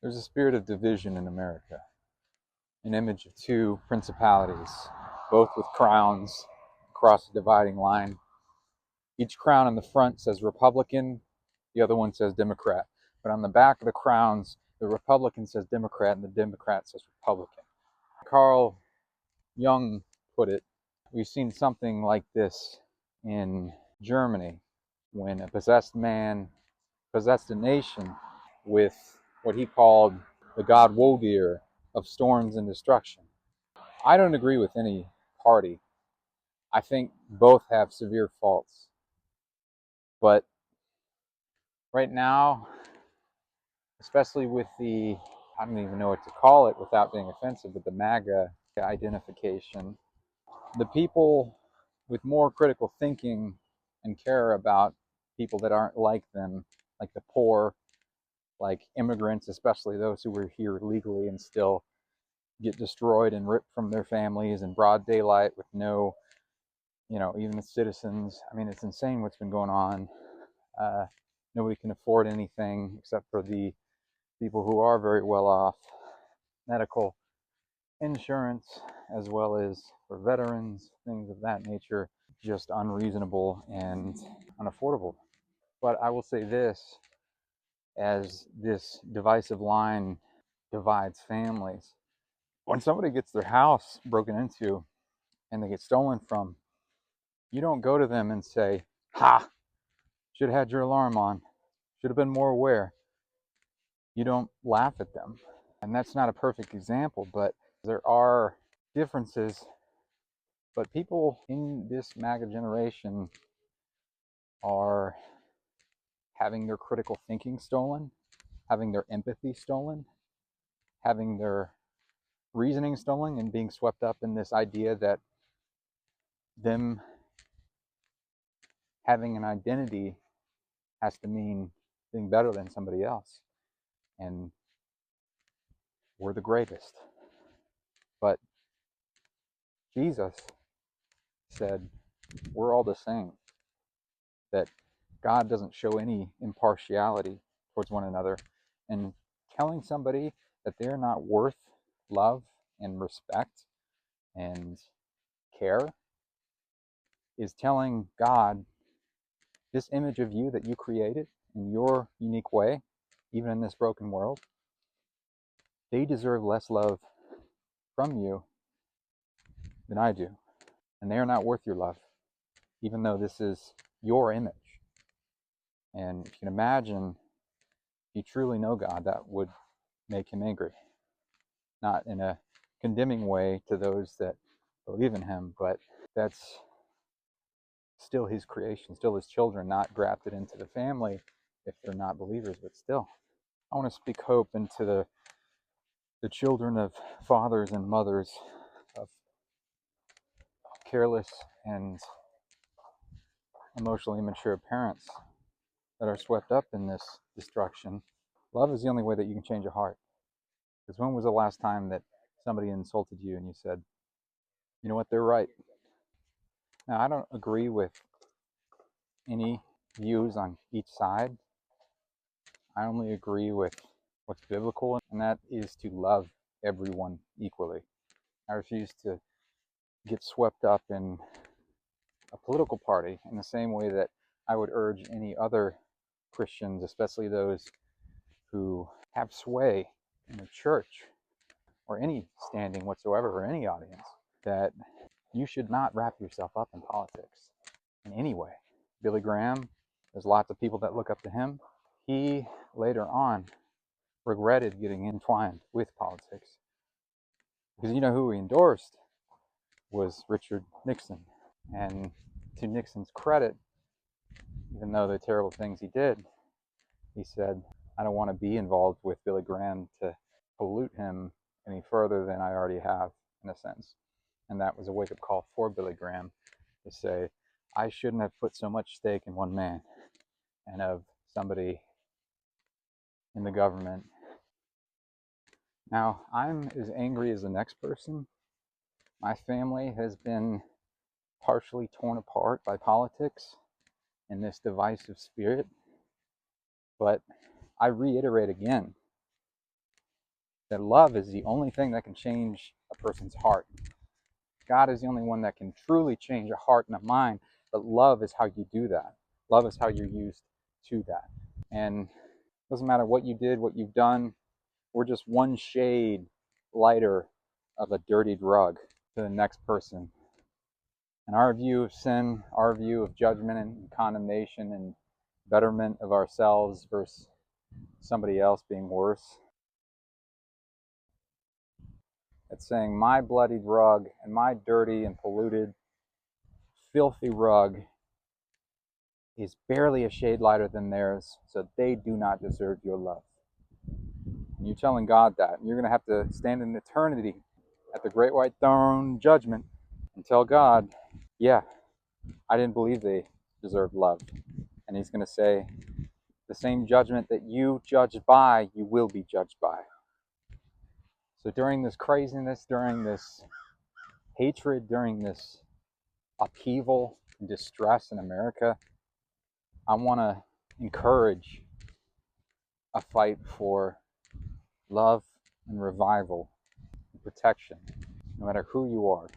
There's a spirit of division in America, an image of two principalities, both with crowns across a dividing line. Each crown on the front says Republican, the other one says Democrat. But on the back of the crowns, the Republican says Democrat and the Democrat says Republican. Carl Jung put it, we've seen something like this in Germany when a possessed man possessed a nation with what he called the god Wodir of storms and destruction. I don't agree with any party. I think both have severe faults. But right now, especially with the, I don't even know what to call it without being offensive, but the MAGA identification, the people with more critical thinking and care about people that aren't like them, like the poor, like immigrants, especially those who were here legally and still get destroyed and ripped from their families in broad daylight with no, even the citizens. I mean, it's insane what's been going on. Nobody can afford anything except for the people who are very well off. Medical insurance, as well as for veterans, things of that nature, just unreasonable and unaffordable. But I will say this, as this divisive line divides families, when somebody gets their house broken into and they get stolen from, you don't go to them and say, ha, should have had your alarm on, should have been more aware. You don't laugh at them. And that's not a perfect example, but there are differences. But people in this MAGA generation are having their critical thinking stolen, having their empathy stolen, having their reasoning stolen, and being swept up in this idea that them having an identity has to mean being better than somebody else. And we're the greatest. But Jesus said we're all the same, that God doesn't show any impartiality towards one another. And telling somebody that they're not worth love and respect and care is telling God, this image of you that you created in your unique way, even in this broken world, they deserve less love from you than I do. And they are not worth your love, even though this is your image. And if you can imagine, if you truly know God, that would make him angry. Not in a condemning way to those that believe in him, but that's still his creation, still his children, not grafted into the family if they're not believers, but still. I want to speak hope into the children of fathers and mothers, of careless and emotionally immature parents that are swept up in this destruction. Love is the only way that you can change a heart. Because when was the last time that somebody insulted you and you said, you know what, they're right? Now, I don't agree with any views on each side. I only agree with what's biblical, and that is to love everyone equally. I refuse to get swept up in a political party in the same way that I would urge any other Christians, especially those who have sway in the church or any standing whatsoever or any audience, that you should not wrap yourself up in politics in any way. Billy Graham, there's lots of people that look up to him. He later on regretted getting entwined with politics because you know who he endorsed was Richard Nixon. And to Nixon's credit, even though the terrible things he did, he said, I don't want to be involved with Billy Graham to pollute him any further than I already have, in a sense. And that was a wake-up call for Billy Graham to say, I shouldn't have put so much stake in one man and of somebody in the government. Now, I'm as angry as the next person. My family has been partially torn apart by politics in this divisive spirit. But I reiterate again, that love is the only thing that can change a person's heart. God is the only one that can truly change a heart and a mind, but love is how you do that. Love is how you're used to that. And it doesn't matter what you did, what you've done, we're just one shade lighter of a dirtied rug to the next person. And our view of sin, our view of judgment and condemnation and betterment of ourselves versus somebody else being worse, it's saying my bloodied rug and my dirty and polluted, filthy rug is barely a shade lighter than theirs, so they do not deserve your love. And you're telling God that. And you're going to have to stand in eternity at the great white throne judgment and tell God, yeah, I didn't believe they deserved love. And he's going to say, the same judgment that you judged by, you will be judged by. So during this craziness, during this hatred, during this upheaval and distress in America, I want to encourage a fight for love and revival and protection, no matter who you are.